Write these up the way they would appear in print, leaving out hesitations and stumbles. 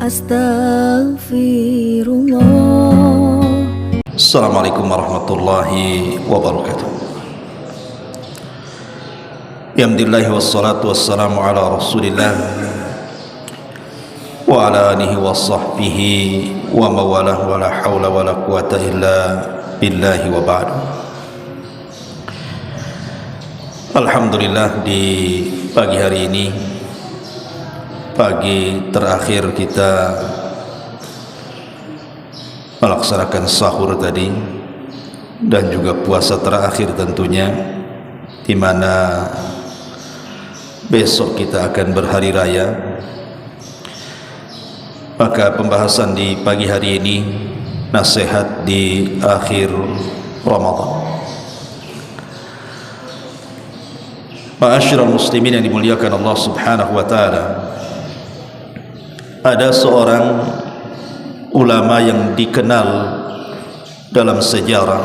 Astaghfirullah. Assalamualaikum warahmatullahi wabarakatuh. Alhamdulillah wassalatu wassalamu ala rasulillah wa ala alihi wa sahbihi wa mawalah wa la hawla wa la quwata illa billahi wa ba'du. Alhamdulillah, di pagi hari ini, pagi terakhir kita melaksanakan sahur tadi dan juga puasa terakhir tentunya, di mana besok kita akan berhari raya. Maka pembahasan di pagi hari ini nasihat di akhir Ramadan. Ma'asyiral muslimin yang dimuliakan Allah Subhanahu wa taala, ada seorang ulama yang dikenal dalam sejarah,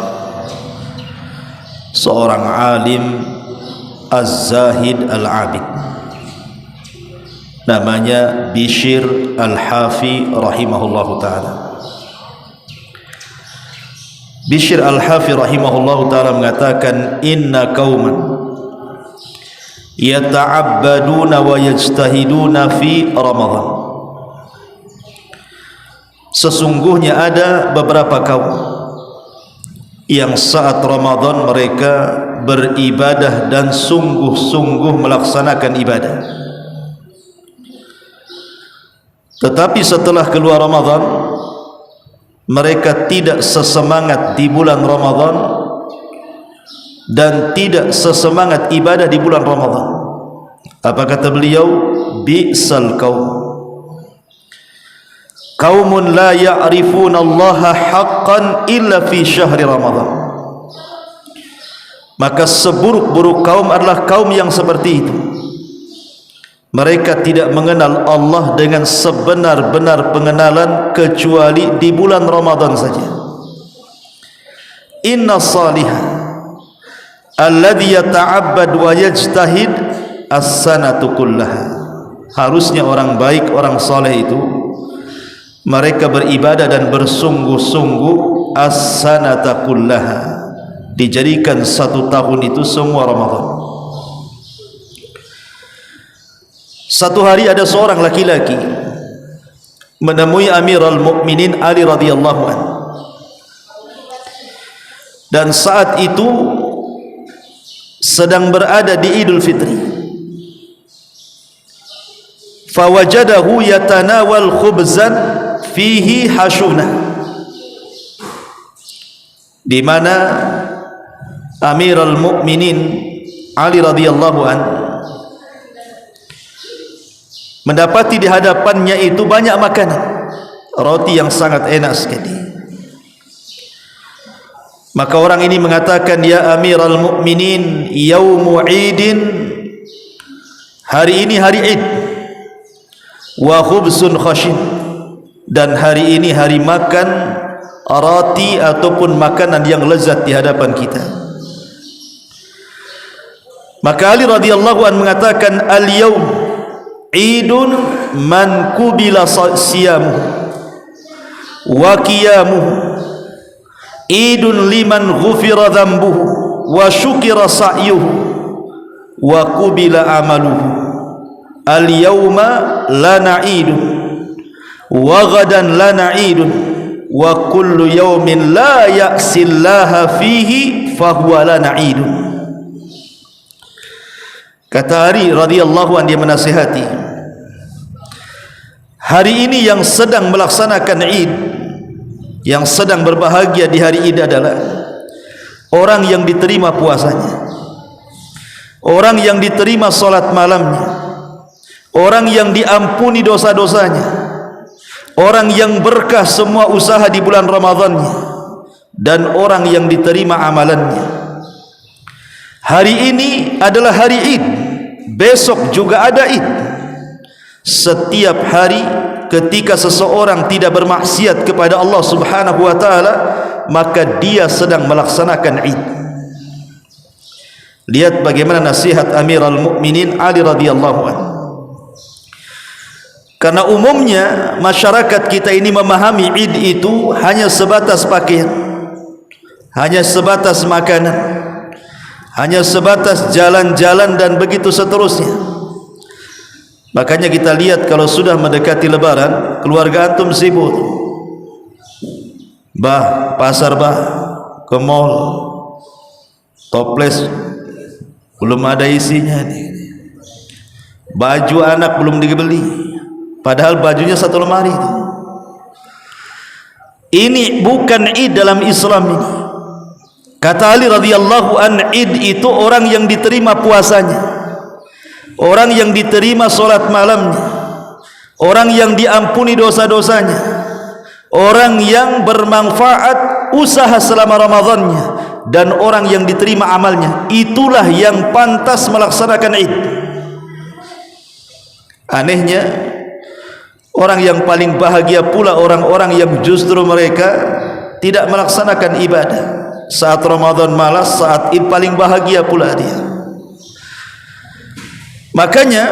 seorang alim az-zahid al-abid, namanya Bishr al-Hafi rahimahullahu ta'ala. Bishr al-Hafi rahimahullahu ta'ala mengatakan, inna qauman yata'abbaduna wa yajtahiduna fi Ramadan. Sesungguhnya ada beberapa kaum yang saat Ramadan mereka beribadah dan sungguh-sungguh melaksanakan ibadah. Tetapi setelah keluar Ramadan, mereka tidak sesemangat di bulan Ramadan dan tidak sesemangat ibadah di bulan Ramadan. Apa kata beliau? Bi'sal qaum, qaumun la ya'rifuna Allaha haqqan illa fi syahri Ramadan. Maka seburuk-buruk kaum adalah kaum yang seperti itu. Mereka tidak mengenal Allah dengan sebenar-benar pengenalan kecuali di bulan Ramadan saja. Inna salihah alladhi yata'abbad wa yajtahid as-sanatu kullaha. Harusnya orang baik, orang saleh itu mereka beribadah dan bersungguh-sungguh as-sanata kullaha, dijadikan satu tahun itu semua Ramadan. Satu hari ada seorang laki-laki menemui Amirul Mukminin Ali radhiyallahu anhu, dan saat itu sedang berada di Idul Fitri. Fawajadahu yatanawal khubzan fihi hashuna, di mana Amirul Mukminin Ali radhiyallahu anhu mendapati di hadapannya itu banyak makanan, roti yang sangat enak sekali. Maka orang ini mengatakan, ya Amirul Mukminin, yaumu idin, hari ini hari Id, wa khubsun khashin, dan hari ini hari makan roti ataupun makanan yang lezat di hadapan kita. Maka Ali radhiyallahu anhu mengatakan, al-yaum idun man kubila siyamuhu wa qiyamuhu, idun liman ghufira dhanbuhu wa syukira sa'yuhu wa qubila amaluhu. Al-yawma lana idun wa ghadan lana idun wa kullu yawmin la ya'sillaha fihi fahuwa lana idun. Kata Ali radhiyallahu anhu, dia menasihati, hari ini yang sedang melaksanakan Id, yang sedang berbahagia di hari Id adalah orang yang diterima puasanya, orang yang diterima salat malamnya, orang yang diampuni dosa-dosanya, orang yang berkah semua usaha di bulan Ramadannya, dan orang yang diterima amalannya. Hari ini adalah hari Id, besok juga ada Id. Setiap hari ketika seseorang tidak bermaksiat kepada Allah Subhanahu wa taala, maka dia sedang melaksanakan Id. Lihat bagaimana nasihat Amirul Mukminin Ali radhiyallahu anhu. Karena umumnya masyarakat kita ini memahami Id itu hanya sebatas pakaian, hanya sebatas makanan, hanya sebatas jalan-jalan dan begitu seterusnya. Makanya kita lihat kalau sudah mendekati Lebaran, keluarga antum sibuk, pasar ke mall, toples belum ada isinya nih. Baju anak belum dibeli, padahal bajunya satu lemari itu. Ini bukan Id dalam Islam ini. Kata Ali radhiyallahu an, Id itu orang yang diterima puasanya, orang yang diterima solat malamnya, orang yang diampuni dosa-dosanya, orang yang bermanfaat usaha selama Ramadannya, dan orang yang diterima amalnya. Itulah yang pantas melaksanakan Id. Anehnya, orang yang paling bahagia pula orang-orang yang justru mereka tidak melaksanakan ibadah. Saat Ramadan malas, saat Id paling bahagia pula dia. Makanya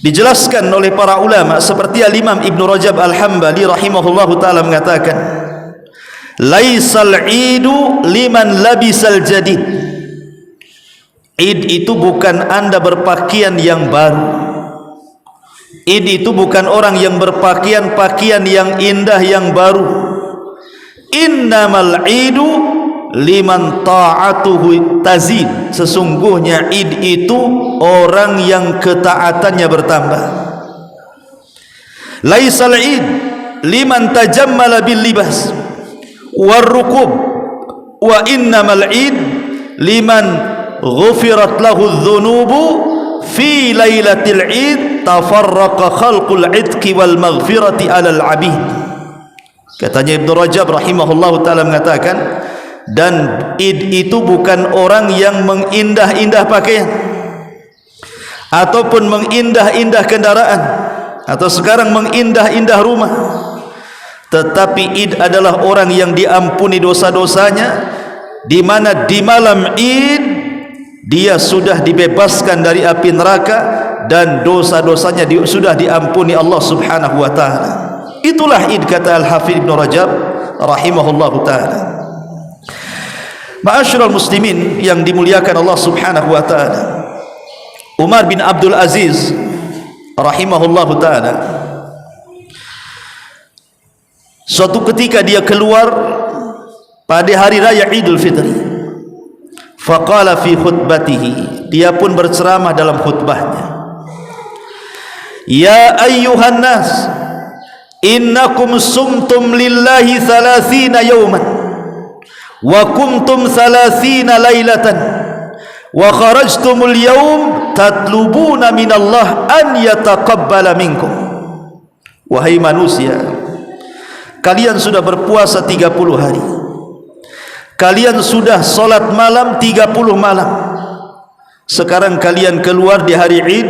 dijelaskan oleh para ulama seperti Al-Imam Ibn Rajab Al-Hambali rahimahullahu ta'ala mengatakan, laisal idu liman labisal jadid. Id itu bukan anda berpakaian yang baru. Id itu bukan orang yang berpakaian pakaian yang indah yang baru. Innamal idu liman ta'atuhu tazid. Sesungguhnya Id itu orang yang ketaatannya bertambah. Laisal id liman tajammala bil libas war rukub, wa innamal id liman ghufirat lahu dhunubu fi lailatil id tafarraqa khalqul idki wal maghfirati alal abid. Katanya Ibn Rajab rahimahullahu ta'ala mengatakan, dan Id itu bukan orang yang mengindah-indah pakaian ataupun mengindah-indah kendaraan atau sekarang mengindah-indah rumah, tetapi Id adalah orang yang diampuni dosa-dosanya, di mana di malam Id dia sudah dibebaskan dari api neraka dan dosa-dosanya sudah diampuni Allah subhanahu wa ta'ala. Itulah Id, kata Al-Hafidh Ibn Rajab rahimahullahu ta'ala. Ma'asyiral muslimin yang dimuliakan Allah subhanahu wa ta'ala, Umar bin Abdul Aziz rahimahullahu ta'ala, suatu ketika dia keluar pada hari raya Idul Fitri. Faqala fi khutbatihi, dia pun berceramah dalam khutbahnya, ya ayyuhan nas, innakum sumtum lillahi 30 yawman wa kumtum 30 laylatan wa kharajtumul yawm tatlubuna minallah an yataqabbala minkum. Wahai manusia, kalian sudah berpuasa 30 hari, kalian sudah solat malam 30 malam. Sekarang kalian keluar di hari Id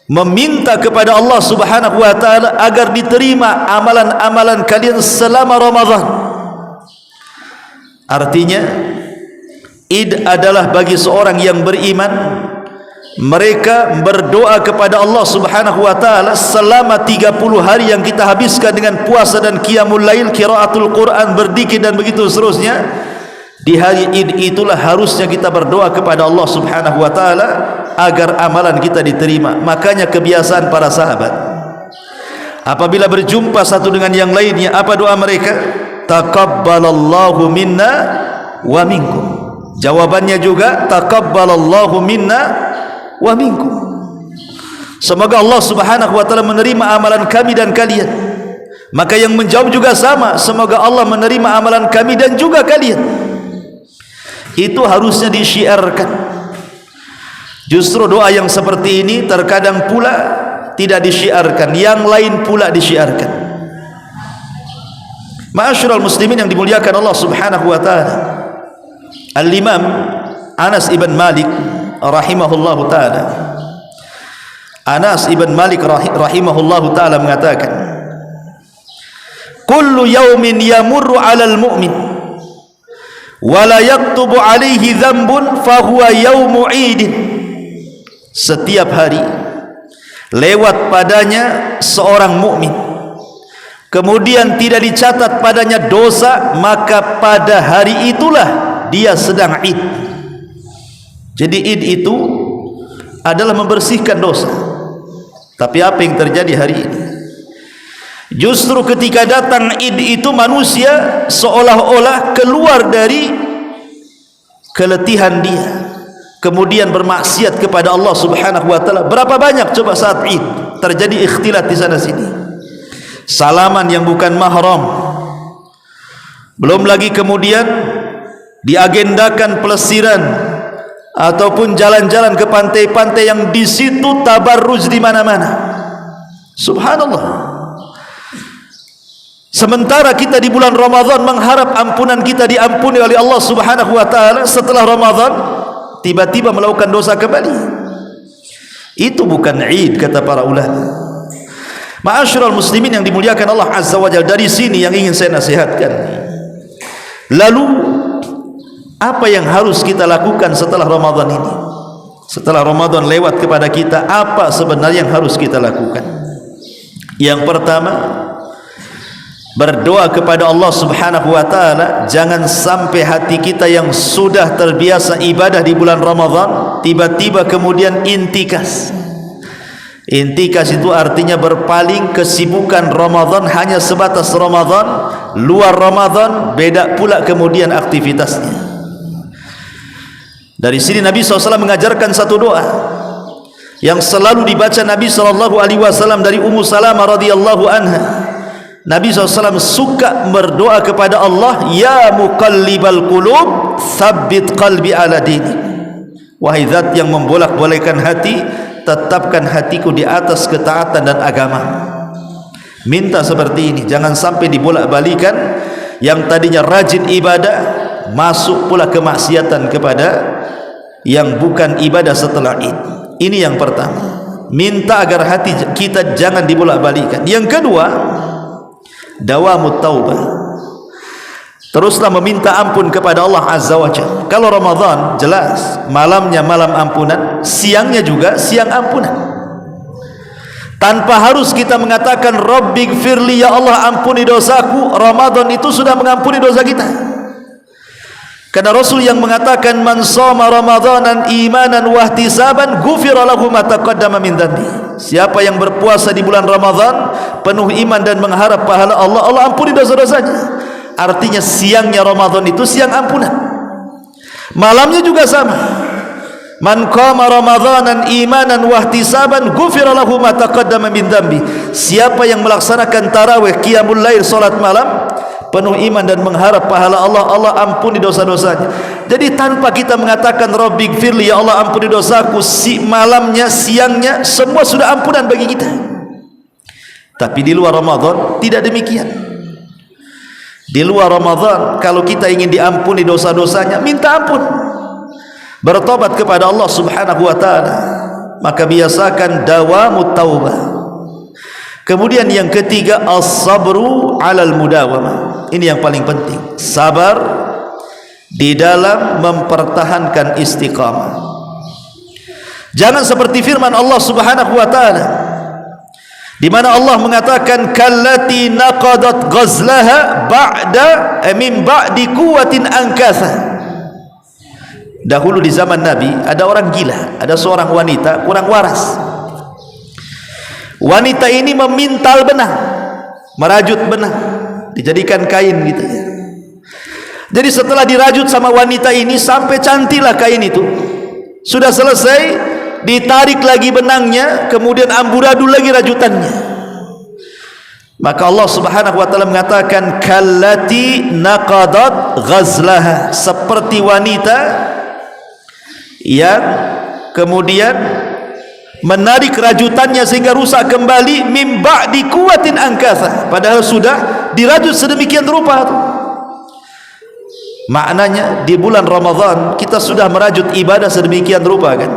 meminta kepada Allah subhanahu wa ta'ala agar diterima amalan-amalan kalian selama Ramadan. Artinya Id adalah bagi seorang yang beriman, mereka berdoa kepada Allah subhanahu wa ta'ala selama 30 hari yang kita habiskan dengan puasa dan qiyamul lail, qiraatul Quran, berzikir dan begitu seterusnya. Di hari Id itulah harusnya kita berdoa kepada Allah subhanahu wa ta'ala agar amalan kita diterima. Makanya kebiasaan para sahabat, apabila berjumpa satu dengan yang lainnya, apa doa mereka? Taqabbalallahu minna wa minkum. Jawabannya juga taqabbalallahu minna wa minkum. Semoga Allah subhanahu wa ta'ala menerima amalan kami dan kalian. Maka yang menjawab juga sama, semoga Allah menerima amalan kami dan juga kalian. Itu harusnya disyiarkan. Justru doa yang seperti ini terkadang pula tidak disyiarkan, yang lain pula disyiarkan. Ma'asyiral muslimin yang dimuliakan Allah subhanahu wa ta'ala, Al-Imam Anas ibn Malik rahimahullahu ta'ala, Anas ibn Malik rahimahullahu ta'ala mengatakan, kullu yawmin yamurru 'alal mu'min wa la yaktubu 'alaihi dhanbun fa huwa yawmu 'idin. Setiap hari lewat padanya seorang mukmin, kemudian tidak dicatat padanya dosa, maka pada hari itulah dia sedang id. Jadi id itu adalah membersihkan dosa. Tapi apa yang terjadi hari ini? Justru ketika datang id itu manusia seolah-olah keluar dari keletihan dia, kemudian bermaksiat kepada Allah Subhanahu wa taala. Berapa banyak coba saat id terjadi ikhtilat di sana sini, salaman yang bukan mahram, belum lagi kemudian diagendakan pelesiran ataupun jalan-jalan ke pantai-pantai yang di situ tabarruj di mana-mana. Subhanallah. Sementara kita di bulan Ramadan mengharap ampunan kita diampuni oleh Allah Subhanahu wa taala, setelah Ramadan tiba-tiba melakukan dosa kembali. Itu bukan Id, kata para ulama. Ma'asyiral muslimin yang dimuliakan Allah Azza wa Jalla, dari sini yang ingin saya nasihatkan. Lalu apa yang harus kita lakukan setelah Ramadan ini? Setelah Ramadan lewat kepada kita, apa sebenarnya yang harus kita lakukan? Yang pertama, berdoa kepada Allah Subhanahu wa taala, jangan sampai hati kita yang sudah terbiasa ibadah di bulan Ramadan tiba-tiba kemudian intikas. Intikas itu artinya berpaling, kesibukan Ramadan hanya sebatas Ramadan, luar Ramadan beda pula kemudian aktivitasnya. Dari sini Nabi SAW mengajarkan satu doa yang selalu dibaca Nabi SAW dari Ummu Salamah radhiyallahu anha. Nabi SAW suka berdoa kepada Allah, ya muqallibal qulub tsabbit qalbi ala dinik. Wahai zat yang membolak-balikkan hati, tetapkan hatiku di atas ketaatan dan agama. Minta seperti ini, jangan sampai dibolak-balikan. Yang tadinya rajin ibadah masuk pula kemaksiatan kepada yang bukan ibadah setelah Id. Ini yang pertama, minta agar hati kita jangan dibolak-balikan. Yang kedua, dawamut taubah, teruslah meminta ampun kepada Allah Azza wa Jalla. Kalau Ramadan jelas malamnya malam ampunan, siangnya juga siang ampunan, tanpa harus kita mengatakan Rabbighfirli, ya Allah ampuni dosaku. Ramadan itu sudah mengampuni dosa kita, karena Rasul yang mengatakan man shoma ramadanan imanan wahtisaban ghufira lahu ma taqaddama min dhanbi. Siapa yang berpuasa di bulan Ramadan penuh iman dan mengharap pahala Allah, Allah ampuni dosa-dosanya. Artinya siangnya Ramadan itu siang ampunan, malamnya juga sama. Man qama ramadanan imanan wahtisaban ghufira lahu ma taqaddama min dhanbi. Siapa yang melaksanakan tarawih, qiyamul lail, salat malam penuh iman dan mengharap pahala Allah, Allah ampuni dosa-dosanya. Jadi tanpa kita mengatakan Rabbighfirli, ya Allah ampuni dosaku, malamnya siangnya semua sudah ampunan bagi kita. Tapi di luar Ramadan tidak demikian. Di luar Ramadan kalau kita ingin diampuni dosa-dosanya, minta ampun, bertobat kepada Allah Subhanahu wa taala, maka biasakan dawamut taubah. Kemudian yang ketiga, as-sabru 'alal mudawamah. Ini yang paling penting, sabar di dalam mempertahankan istiqamah. Jangan seperti firman Allah Subhanahu wa taala di mana Allah mengatakan kallati naqadat ghazlaha ba'da min ba'di quwwatin ankatha. Dahulu di zaman Nabi ada orang gila, ada seorang wanita kurang waras. Wanita ini memintal benang, merajut benang, dijadikan kain gitu ya. Jadi setelah dirajut sama wanita ini sampai cantiklah kain itu, sudah selesai, ditarik lagi benangnya, kemudian amburadul lagi rajutannya. Maka Allah Subhanahu wa taala mengatakan kallati naqadat ghazlaha, seperti wanita yang kemudian menarik rajutannya sehingga rusak kembali, mim ba'di quwwatin ankatha, padahal sudah dirajut sedemikian rupa. Maknanya di bulan Ramadan kita sudah merajut ibadah sedemikian rupa kan.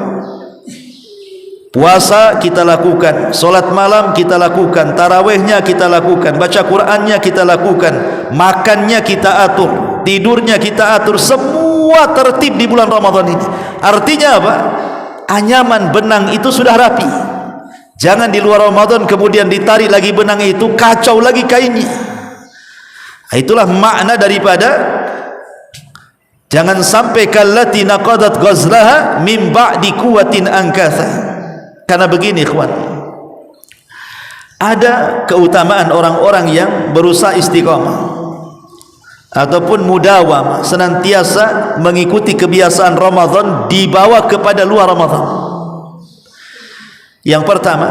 Puasa kita lakukan, solat malam kita lakukan, tarawihnya kita lakukan, baca Qur'annya kita lakukan, makannya kita atur, tidurnya kita atur, semua tertib di bulan Ramadan ini. Artinya apa? Anyaman benang itu sudah rapi, Jangan di luar Ramadan kemudian ditarik lagi benang itu, kacau lagi kainnya. Itulah makna daripada jangan sampai kallati naqadat ghazlaha min ba'di quwwatin ankatha. Karena begini ikhwan, ada keutamaan orang-orang yang berusaha istiqamah ataupun mudawamah, senantiasa mengikuti kebiasaan Ramadan dibawa kepada luar Ramadan. Yang pertama,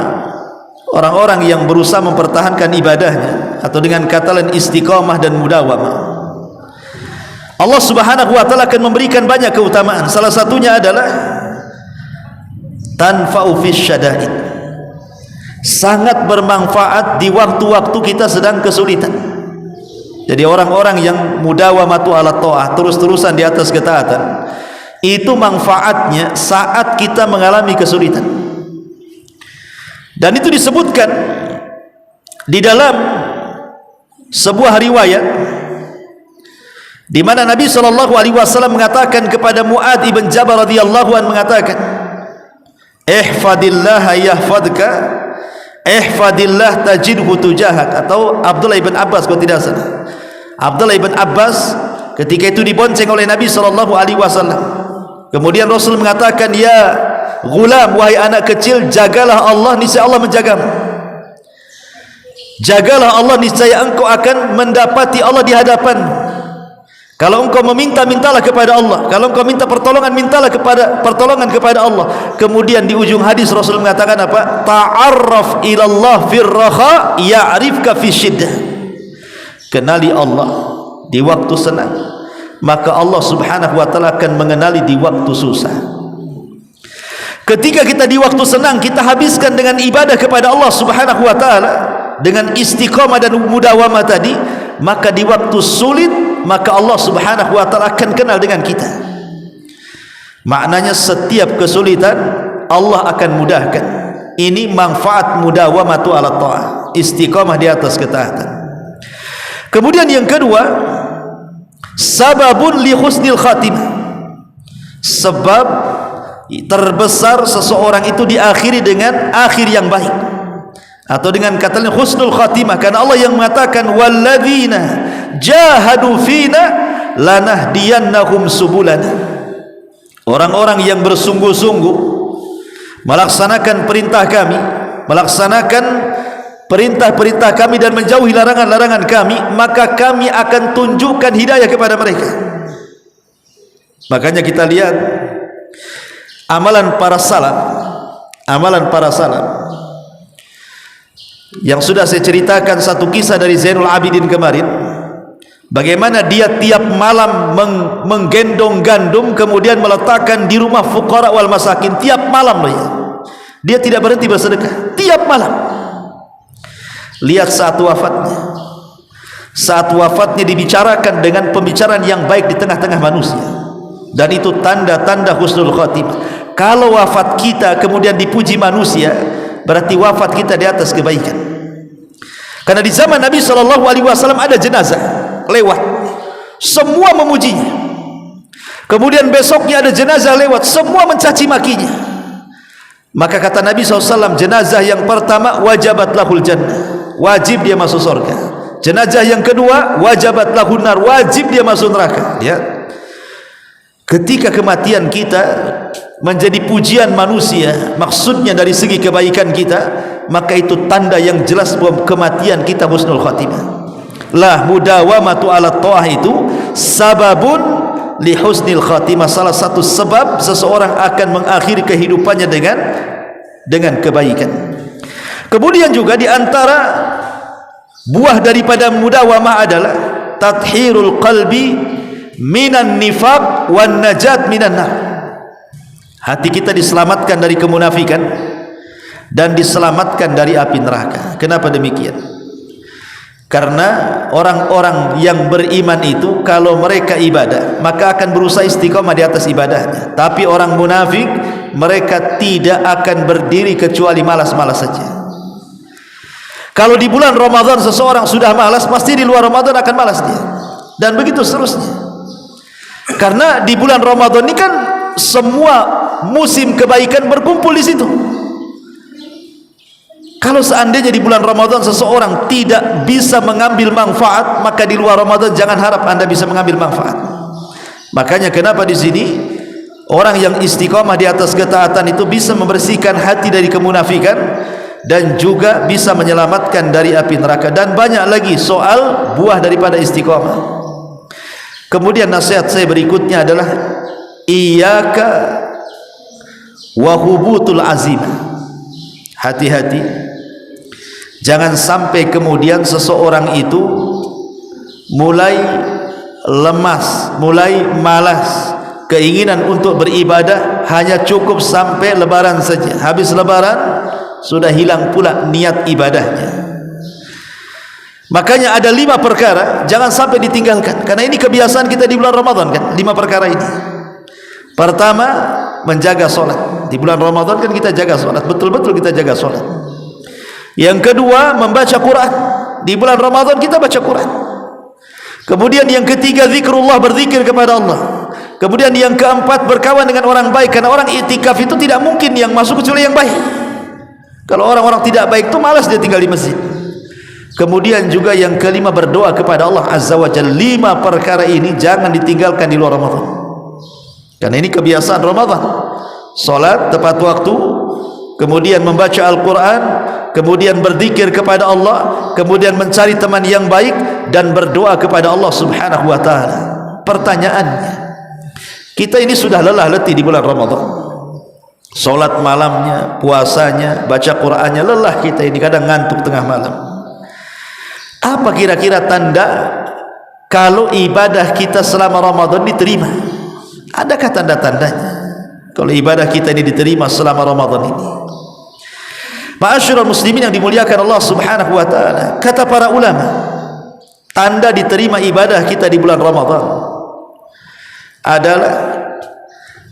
orang-orang yang berusaha mempertahankan ibadahnya, atau dengan kata lain istiqamah dan mudawamah, Allah Subhanahu wa taala akan memberikan banyak keutamaan. Salah satunya adalah tanfa'u fis syada'id, sangat bermanfaat di waktu-waktu kita sedang kesulitan. Jadi orang-orang yang mudawamatu ala ta'ah, terus-terusan di atas ketaatan, itu manfaatnya saat kita mengalami kesulitan. Dan itu disebutkan di dalam sebuah riwayat di mana Nabi SAW mengatakan kepada Mu'adz ibn Jabal radhiyallahu anhu, mengatakan, ihfadillah yahfadka, ihfadillah tajidhu tujahak. Atau Abdullah ibn Abbas, kalau tidak salah, Abdullah ibn Abbas ketika itu dibonceng oleh Nabi SAW, kemudian Rasul mengatakan, ya gulam, wahai anak kecil, jagalah Allah, niscaya Allah menjagamu. Jagalah Allah, niscaya engkau akan mendapati Allah di hadapan. Kalau engkau meminta, mintalah kepada Allah. Kalau engkau minta pertolongan, mintalah pertolongan kepada Allah. Kemudian di ujung hadis Rasul mengatakan apa? Ta'arraf ilallah fir raha ya'rifka fi syiddah. Kenali Allah di waktu senang, maka Allah Subhanahu wa taala akan mengenali di waktu susah. Ketika kita di waktu senang kita habiskan dengan ibadah kepada Allah Subhanahu wa taala dengan istiqamah dan mudawamah tadi, maka di waktu sulit maka Allah Subhanahu wa taala akan kenal dengan kita. Maknanya setiap kesulitan Allah akan mudahkan. Ini manfaat mudawamatu ala ta'ah, istiqamah di atas ketaatan. Kemudian yang kedua, sababun li husnil khatimah, sebab terbesar seseorang itu diakhiri dengan akhir yang baik, atau dengan kata husnul khatimah, karena Allah yang mengatakan walladzina jahadu fina lanahdiyannahum subulana. Orang-orang yang bersungguh-sungguh melaksanakan perintah kami, melaksanakan perintah-perintah kami dan menjauhi larangan-larangan kami, maka kami akan tunjukkan hidayah kepada mereka. Makanya kita lihat amalan para salaf yang sudah saya ceritakan satu kisah dari Zainul Abidin kemarin, bagaimana dia tiap malam menggendong gandum kemudian meletakkan di rumah fuqara wal masakin. Tiap malam loh ya, dia tidak berhenti bersedekah tiap malam. Lihat saat wafatnya dibicarakan dengan pembicaraan yang baik di tengah-tengah manusia, dan itu tanda-tanda husnul khatimah. Kalau wafat kita kemudian dipuji manusia, berarti wafat kita di atas kebaikan. Karena di zaman Nabi SAW ada jenazah lewat, semua memujinya. Kemudian besoknya ada jenazah lewat, semua mencaci makinya. Maka kata Nabi SAW, jenazah yang pertama wajabat lahul jannah, wajib dia masuk surga. Jenazah yang kedua wajabat lahun nar, wajib dia masuk neraka. Lihat, ketika kematian kita menjadi pujian manusia, maksudnya dari segi kebaikan kita, maka itu tanda yang jelas bahwa kematian kita husnul khatimah. Lah mudawamatu ala ta'ah itu sababun li husnil khatimah, salah satu sebab seseorang akan mengakhiri kehidupannya dengan kebaikan. Kemudian juga di antara buah daripada mudawamah adalah tathhirul qalbi minan nifaq wan najat minan nar. Hati kita diselamatkan dari kemunafikan dan diselamatkan dari api neraka. Kenapa demikian? Karena orang-orang yang beriman itu kalau mereka ibadah maka akan berusaha istiqamah di atas ibadahnya. Tapi orang munafik, mereka tidak akan berdiri kecuali malas-malas saja. Kalau di bulan Ramadan seseorang sudah malas, pasti di luar Ramadan akan malas dia, dan begitu seterusnya. Karena di bulan Ramadan ini kan semua musim kebaikan berkumpul di situ. Kalau seandainya di bulan Ramadan seseorang tidak bisa mengambil manfaat, maka di luar Ramadan jangan harap Anda bisa mengambil manfaat. Makanya kenapa di sini orang yang istiqamah di atas ketaatan itu bisa membersihkan hati dari kemunafikan dan juga bisa menyelamatkan dari api neraka, dan banyak lagi soal buah daripada istiqamah. Kemudian nasihat saya berikutnya adalah iyyaka wa hubutul azimah. Hati-hati, jangan sampai kemudian seseorang itu mulai lemas, mulai malas, keinginan untuk beribadah hanya cukup sampai lebaran saja. Habis lebaran sudah hilang pula niat ibadahnya. Makanya ada 5 perkara jangan sampai ditinggalkan, karena ini kebiasaan kita di bulan Ramadan kan. 5 perkara ini. Pertama, menjaga solat. Di bulan Ramadan kan kita jaga solat, betul-betul kita jaga solat. Yang kedua, membaca Quran. Di bulan Ramadan kita baca Quran. Kemudian yang ketiga, zikrullah, berzikir kepada Allah. Kemudian yang keempat, berkawan dengan orang baik, karena orang iktikaf itu tidak mungkin yang masuk kecuali yang baik. Kalau orang-orang tidak baik itu malas dia tinggal di masjid. Kemudian juga yang kelima, berdoa kepada Allah Azza wa Jalla. 5 perkara ini jangan ditinggalkan di luar Ramadan, karena ini kebiasaan Ramadan. Salat tepat waktu, kemudian membaca Al-Quran, kemudian berzikir kepada Allah, kemudian mencari teman yang baik, dan berdoa kepada Allah Subhanahu wa ta'ala. Pertanyaannya, kita ini sudah lelah letih di bulan Ramadan, salat malamnya, puasanya, baca Qurannya, lelah kita ini, kadang ngantuk tengah malam. Apa kira-kira tanda kalau ibadah kita selama Ramadan diterima? Adakah tanda-tandanya kalau ibadah kita ini diterima selama Ramadan ini? Ma'asyiral muslimin yang dimuliakan Allah Subhanahu wa ta'ala, kata para ulama, tanda diterima ibadah kita di bulan Ramadan adalah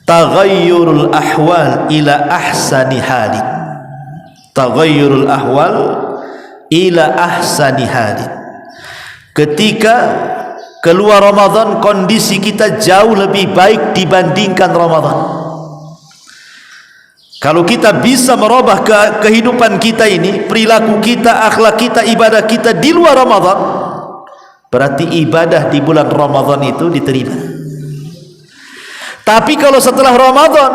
taghayyurul ahwal ila ahsani halin. Taghayyurul ahwal ila ahsani halin. Ketika keluar Ramadan, kondisi kita jauh lebih baik dibandingkan Ramadan. Kalau kita bisa merubah kehidupan kita ini, perilaku kita, akhlak kita, ibadah kita di luar Ramadan, berarti ibadah di bulan Ramadan itu diterima. Tapi kalau setelah Ramadan,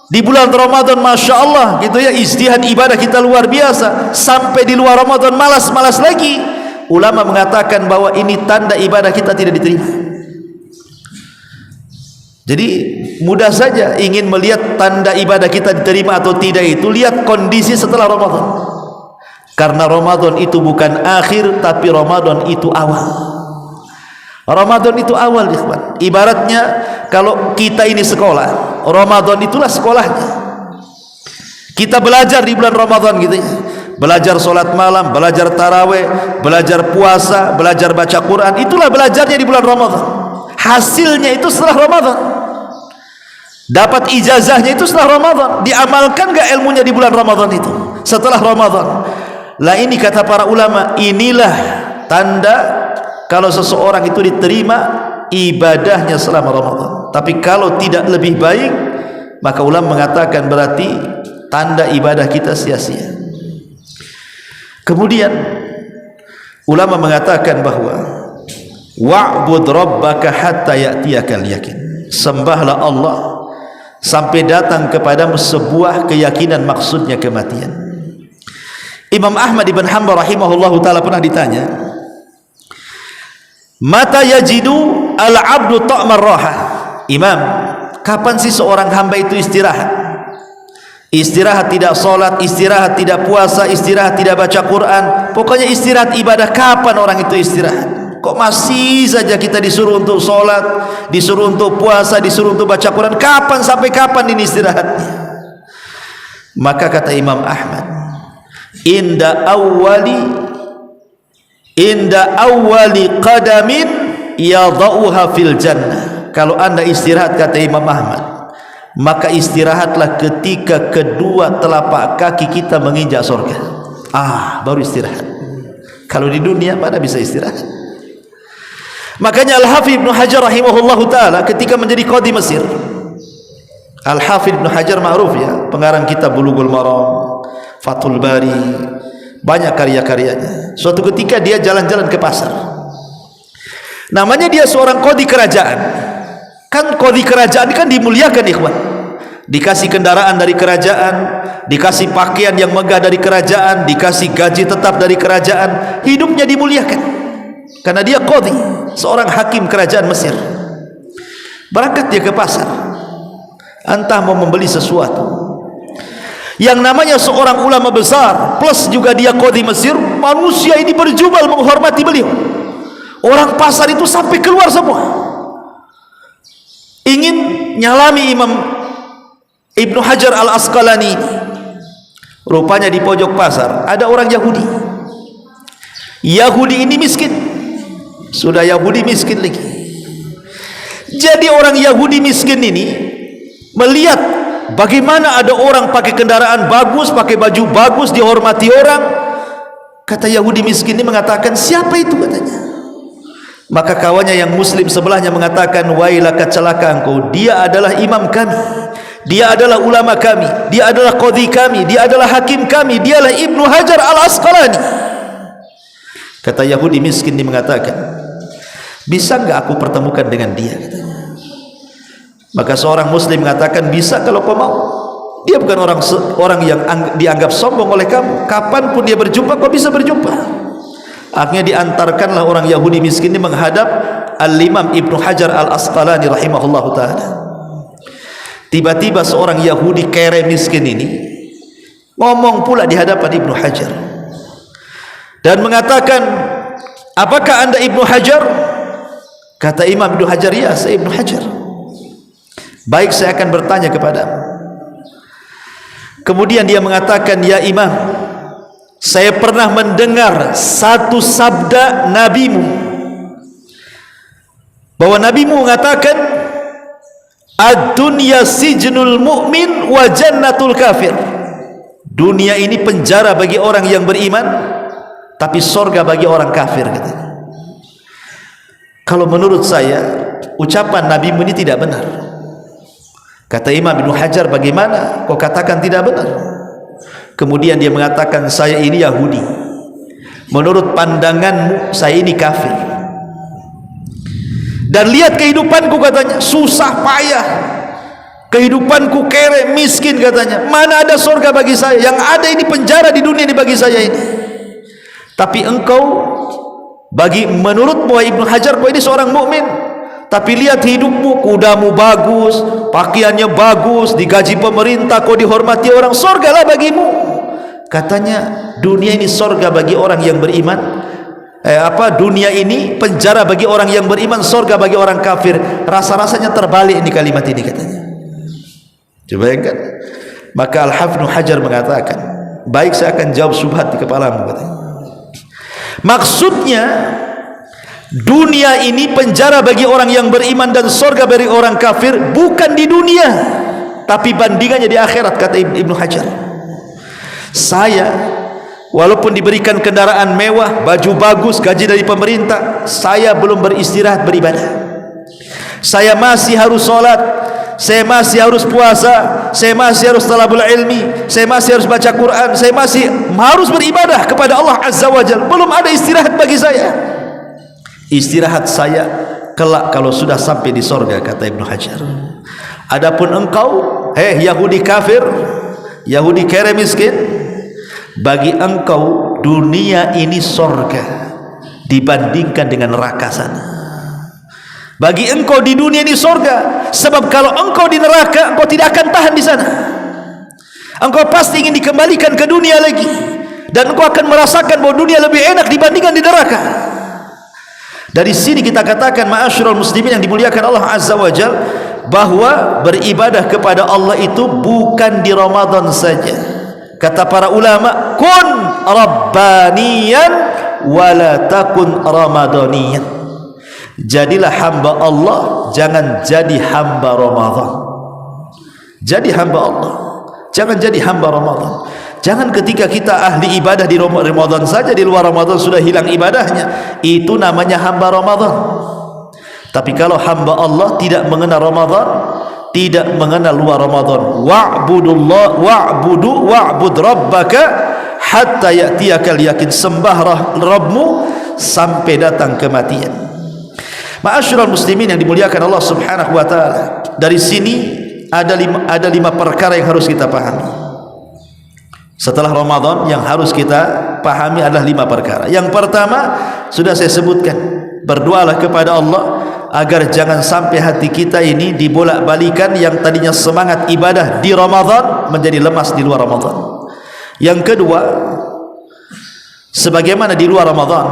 di bulan Ramadan Masya Allah gitu ya, ijtihad ibadah kita luar biasa, sampai di luar Ramadan malas-malas lagi, ulama mengatakan bahwa ini tanda ibadah kita tidak diterima. Jadi mudah saja ingin melihat tanda ibadah kita diterima atau tidak itu, lihat kondisi setelah Ramadan. Karena Ramadan itu bukan akhir, tapi Ramadan itu awal. Ramadan itu awal, ikhwan. Ibaratnya kalau kita ini sekolah, Ramadan itulah sekolahnya. Kita belajar di bulan Ramadan gitu ya. Belajar solat malam, belajar tarawih, belajar puasa, belajar baca Quran, itulah belajarnya di bulan Ramadan. Hasilnya itu setelah Ramadan. Dapat ijazahnya itu setelah Ramadan. Diamalkan gak ilmunya di bulan Ramadan itu? Setelah Ramadan. Lah ini kata para ulama, inilah tanda kalau seseorang itu diterima ibadahnya selama Ramadan. Tapi kalau tidak lebih baik, maka ulama mengatakan berarti tanda ibadah kita sia-sia. Kemudian ulama mengatakan bahwa wa'bud rabbaka hatta ya'tiyakal yakin. Sembahlah Allah sampai datang kepadamu sebuah keyakinan, maksudnya kematian. Imam Ahmad ibn Hanbal rahimahullahu ta'ala pernah ditanya, mata yajidu al-abdu ta'mar raha. Imam, kapan sih seorang hamba itu istirahat? Istirahat tidak solat, istirahat tidak puasa, istirahat tidak baca Quran, pokoknya istirahat ibadah. Kapan orang itu istirahat? Kok masih saja kita disuruh untuk solat, disuruh untuk puasa, disuruh untuk baca Quran? Kapan sampai kapan ini istirahatnya? Maka kata Imam Ahmad, inda awwali qadamin yadauha fil jannah. Kalau anda istirahat, kata Imam Ahmad, maka istirahatlah ketika kedua telapak kaki kita menginjak surga. Baru istirahat. Kalau di dunia mana bisa istirahat? Makanya Al-Hafidh Ibn Hajar rahimahullahu ta'ala ketika menjadi qadi Mesir, Al-Hafidh Ibn Hajar ma'ruf ya, pengarang kitab Bulughul Maram, Fathul Bari, banyak karya-karyanya. Suatu ketika dia jalan-jalan ke pasar, namanya dia seorang qadhi kerajaan. Kan qadhi kerajaan kan dimuliakan, ikhwan. Dikasih kendaraan dari kerajaan, dikasih pakaian yang megah dari kerajaan, dikasih gaji tetap dari kerajaan, hidupnya dimuliakan karena dia qadhi, seorang hakim kerajaan Mesir. Berangkat dia ke pasar, entah mau membeli sesuatu. Yang namanya seorang ulama besar plus juga dia qadhi Mesir, manusia ini berjubel menghormati beliau. Orang pasar itu sampai keluar semua, ingin nyalami Imam Ibnu Hajar Al-Asqalani ini. Rupanya di pojok pasar ada orang Yahudi. Yahudi ini miskin, sudah Yahudi miskin lagi. Jadi orang Yahudi miskin ini melihat bagaimana ada orang pakai kendaraan bagus, pakai baju bagus, dihormati orang. Kata Yahudi miskin ini mengatakan, siapa itu, katanya. Maka kawannya yang muslim sebelahnya mengatakan, wailaka, celaka engkau, dia adalah imam kami, dia adalah ulama kami, dia adalah qadhi kami, dia adalah hakim kami, dialah Ibnu Hajar Al-Asqalani. Kata Yahudi miskin ini mengatakan, bisa enggak aku pertemukan dengan dia, katanya. Maka seorang muslim mengatakan, bisa kalau kau mau. Dia bukan orang yang dianggap sombong oleh kamu, kapanpun dia berjumpa kau bisa berjumpa. Akhirnya diantarkanlah orang Yahudi miskin ini menghadap Al-Imam Ibnu Hajar Al-Asqalani rahimahullahu ta'ala. Tiba-tiba seorang Yahudi kere miskin ini ngomong pula di hadapan Ibnu Hajar dan mengatakan, apakah anda Ibnu Hajar? Kata Imam Ibnu Hajar, ya, saya Ibnu Hajar. Baik, saya akan bertanya kepadamu. Kemudian dia mengatakan, ya Imam, saya pernah mendengar satu sabda nabimu, bahwa nabimu mengatakan, ad-dunya sijnul mu'min wa jannatul kafir. Dunia ini penjara bagi orang yang beriman, tapi sorga bagi orang kafir, katanya. Kalau menurut saya ucapan nabimu ini tidak benar. Kata Imam Ibnu Hajar, bagaimana kau katakan tidak benar? Kemudian dia mengatakan, saya ini Yahudi, menurut pandanganmu saya ini kafir, dan lihat kehidupanku, katanya, susah payah, kehidupanku kere miskin, katanya. Mana ada surga bagi saya, yang ada ini penjara di dunia ini bagi saya ini. Tapi engkau, bagi menurutmu Ibnu Hajar, kau ini seorang mukmin, tapi lihat hidupmu, kudamu bagus, pakaiannya bagus, digaji pemerintah, kau dihormati orang, surgalah bagimu. Katanya, dunia ini surga bagi orang yang beriman, dunia ini penjara bagi orang yang beriman, surga bagi orang kafir. Rasa-rasanya terbalik ini kalimat ini, katanya. Coba bayangkan. Maka Al-Hafidz Hajar mengatakan, baik, saya akan jawab syubhat di kepalamu, katanya. Maksudnya, dunia ini penjara bagi orang yang beriman dan surga bagi orang kafir, bukan di dunia, tapi bandingannya di akhirat, kata Ibnu Hajar. Saya walaupun diberikan kendaraan mewah, baju bagus, gaji dari pemerintah, saya belum beristirahat beribadah. Saya masih harus sholat, saya masih harus puasa, saya masih harus talabul ilmi, saya masih harus baca Quran, saya masih harus beribadah kepada Allah Azza wa Jalla. Belum ada istirahat bagi saya. Istirahat saya kelak kalau sudah sampai di sorga, kata Ibnu Hajar. Adapun engkau, Yahudi kafir, Yahudi kere miskin, bagi engkau dunia ini sorga dibandingkan dengan neraka sana. Bagi engkau di dunia ini sorga, sebab kalau engkau di neraka, engkau tidak akan tahan di sana. Engkau pasti ingin dikembalikan ke dunia lagi, dan engkau akan merasakan bahwa dunia lebih enak dibandingkan di neraka. Dari sini kita katakan, ma'asyiral muslimin yang dimuliakan Allah Azza wa Jal, bahwa beribadah kepada Allah itu bukan di Ramadan saja. Kata para ulama, kun rabbaniyan wala takun ramadaniyan. Jadilah hamba Allah, jangan jadi hamba Ramadan. Jadi hamba Allah, jangan jadi hamba Ramadan. Jangan ketika kita ahli ibadah di Ramadan saja, di luar Ramadan sudah hilang ibadahnya. Itu namanya hamba Ramadan. Tapi kalau hamba Allah tidak mengenal Ramadan, tidak mengenal luar Ramadan. Wa'bud rabbaka hatta ya'tiyakal yakin. Sembahlah Rabbmu sampai datang kematian. Ma'asyiral muslimin yang dimuliakan Allah Subhanahu wa taala. Dari sini ada lima perkara yang harus kita pahami. Setelah Ramadan yang harus kita pahami adalah 5 perkara. Yang pertama sudah saya sebutkan, berdoalah kepada Allah agar jangan sampai hati kita ini dibolak-balikan, yang tadinya semangat ibadah di Ramadan menjadi lemas di luar Ramadan. Yang kedua, sebagaimana di luar Ramadan,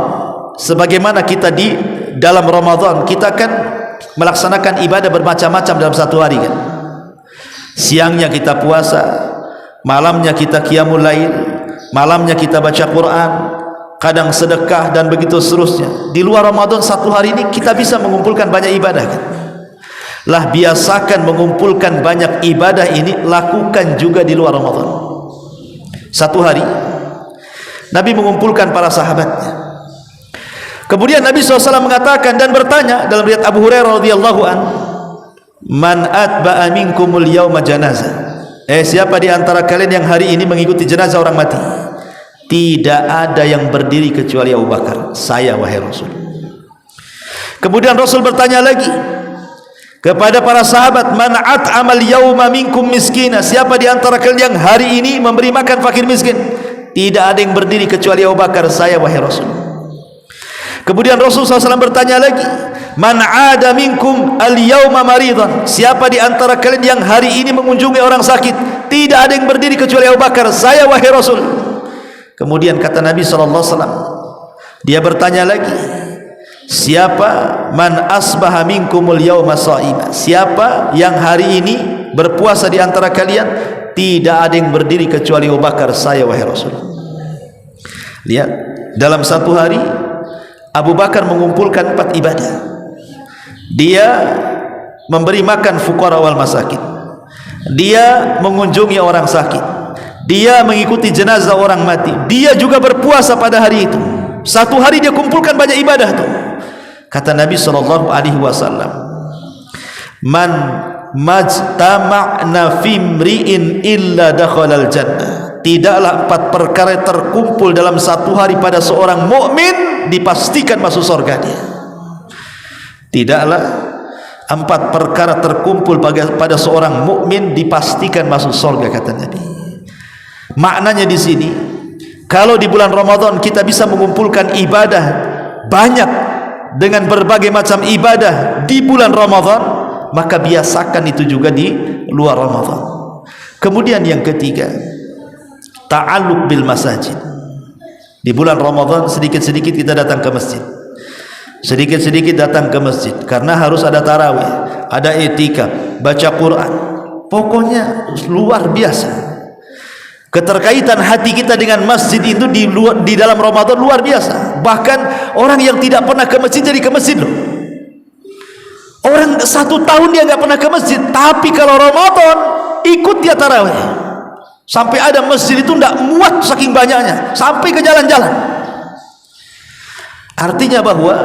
sebagaimana kita di dalam Ramadan, kita kan melaksanakan ibadah bermacam-macam dalam satu hari kan. Siangnya kita puasa, malamnya kita qiyamul lail, malamnya kita baca Quran, kadang sedekah dan begitu seterusnya. Di luar Ramadan satu hari ini kita bisa mengumpulkan banyak ibadah kan? Lah biasakan mengumpulkan banyak ibadah ini, lakukan juga di luar Ramadan. Satu hari Nabi mengumpulkan para sahabatnya. Kemudian Nabi SAW mengatakan dan bertanya dalam riwayat Abu Hurairah radhiyallahu an, man atba'a minkumul yawma janazah. Siapa di antara kalian yang hari ini mengikuti jenazah orang mati? Tidak ada yang berdiri kecuali Abu Bakar. Saya wahai Rasul. Kemudian Rasul bertanya lagi kepada para sahabat, man at'amal yawma minkum miskina. Siapa di antara kalian yang hari ini memberi makan fakir miskin? Tidak ada yang berdiri kecuali Abu Bakar. Saya wahai Rasul. Kemudian Rasul SAW bertanya lagi, man ada minkum al-yawma maridan. Siapa di antara kalian yang hari ini mengunjungi orang sakit? Tidak ada yang berdiri kecuali Abu Bakar. Saya wahai Rasul. Kemudian kata Nabi SAW, dia bertanya lagi, siapa man asbaha minkumul yawma sha'ima. Siapa yang hari ini berpuasa di antara kalian? Tidak ada yang berdiri kecuali Abu Bakar. Saya wahai Rasul. Lihat, dalam satu hari Abu Bakar mengumpulkan 4 ibadah. Dia memberi makan fuqara wal masakin, dia mengunjungi orang sakit, dia mengikuti jenazah orang mati, dia juga berpuasa pada hari itu. Satu hari dia kumpulkan banyak ibadah tuh. Kata Nabi SAW, man majtama'na fimri'in illa dakhalal jannah. Tidaklah 4 perkara terkumpul dalam satu hari pada seorang mukmin dipastikan masuk surga dia. Tidaklah 4 perkara terkumpul pada seorang mukmin dipastikan masuk surga, kata Nabi. Maknanya di sini, kalau di bulan Ramadan kita bisa mengumpulkan ibadah banyak dengan berbagai macam ibadah di bulan Ramadan, maka biasakan itu juga di luar Ramadan. Kemudian yang ketiga, ta'alluq bil masajid. Di bulan Ramadan sedikit-sedikit kita datang ke masjid, sedikit-sedikit datang ke masjid, karena harus ada tarawih, ada i'tikaf, baca Quran. Pokoknya luar biasa. Keterkaitan hati kita dengan masjid itu di dalam Ramadan luar biasa. Bahkan orang yang tidak pernah ke masjid jadi ke masjid loh. Orang 1 tahun dia nggak pernah ke masjid, tapi kalau Ramadan ikut dia tarawih. Sampai ada masjid itu tidak muat saking banyaknya, sampai ke jalan-jalan. Artinya bahwa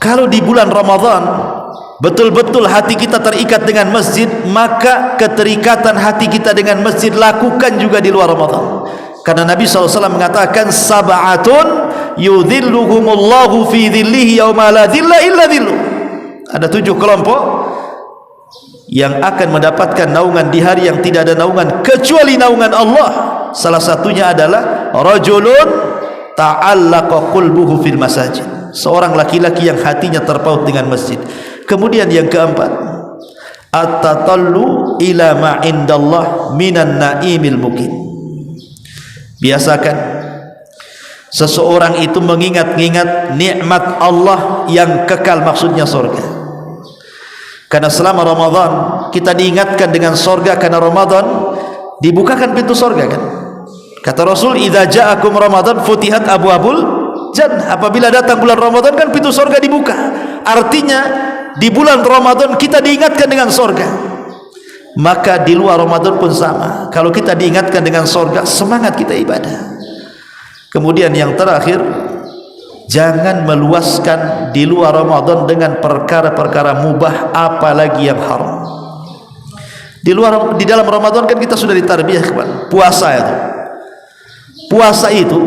kalau di bulan Ramadan betul-betul hati kita terikat dengan masjid, maka keterikatan hati kita dengan masjid lakukan juga di luar Ramadan. Karena Nabi SAW mengatakan, sab'atun yudhilluhumullahu fi dhillihi yawma la dhilla illa dhilluh. Ada 7 kelompok yang akan mendapatkan naungan di hari yang tidak ada naungan kecuali naungan Allah. Salah satunya adalah rajulun ta'allaqa qalbuhu fil masajid, seorang laki-laki yang hatinya terpaut dengan masjid. Kemudian yang keempat, at-tatallu ila ma indallah minan naimil muqim. Biasakan seseorang itu mengingat-ingat nikmat Allah yang kekal, maksudnya surga. Karena selama Ramadan kita diingatkan dengan surga, karena Ramadan dibukakan pintu surga kan. Kata Rasul, idza ja'akum Ramadan futihat abwabul jannah. Apabila datang bulan Ramadan kan pintu surga dibuka. Artinya di bulan Ramadan kita diingatkan dengan surga. Maka di luar Ramadan pun sama. Kalau kita diingatkan dengan surga, semangat kita ibadah. Kemudian yang terakhir, jangan meluaskan di luar Ramadan dengan perkara-perkara mubah, apalagi yang haram. Di dalam Ramadan kan kita sudah ditarbiyah puasa itu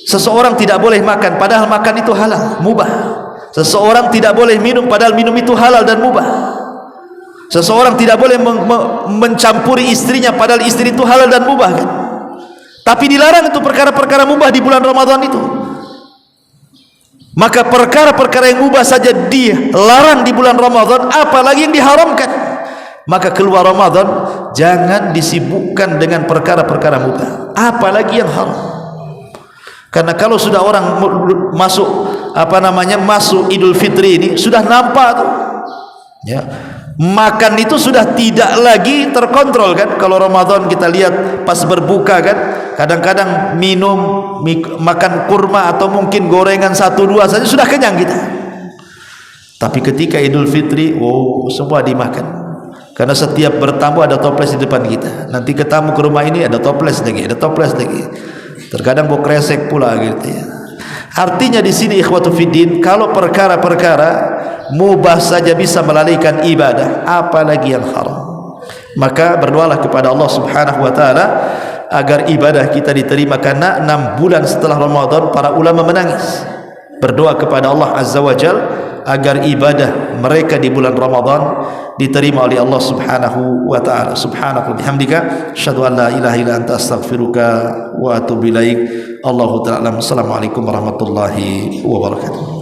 seseorang tidak boleh makan padahal makan itu halal, mubah. Seseorang tidak boleh minum padahal minum itu halal dan mubah. Seseorang tidak boleh mencampuri istrinya padahal istri itu halal dan mubah kan? Tapi dilarang itu perkara-perkara mubah di bulan Ramadan itu. Maka perkara-perkara yang mubah saja dilarang di bulan Ramadan, apalagi yang diharamkan. Maka keluar Ramadan jangan disibukkan dengan perkara-perkara mubah, apalagi yang haram. Karena kalau sudah orang masuk masuk Idul Fitri ini sudah nampak tuh, ya, makan itu sudah tidak lagi terkontrol kan. Kalau Ramadan kita lihat pas berbuka kan, kadang-kadang makan kurma atau mungkin gorengan 1-2 saja sudah kenyang kita. Tapi ketika Idul Fitri, semua dimakan. Karena setiap bertamu ada toples di depan kita. Nanti ke tamu ke rumah ini ada toples lagi. Terkadang mau kresek pula gitu ya. Artinya di sini ikhwatu fiddin, kalau perkara-perkara mubah saja bisa melalaikan ibadah, apalagi yang haram. Maka berdoalah kepada Allah Subhanahu wa taala agar ibadah kita diterima, karena 6 bulan setelah Ramadan para ulama menangis berdoa kepada Allah Azza wa Jalla agar ibadah mereka di bulan Ramadan diterima oleh Allah Subhanahu wa taala. Subhanaka bihamdika asyhadu an la ilaha illa anta astaghfiruka wa atubu ilaik. Allahu ta'ala. Assalamualaikum warahmatullahi wabarakatuh.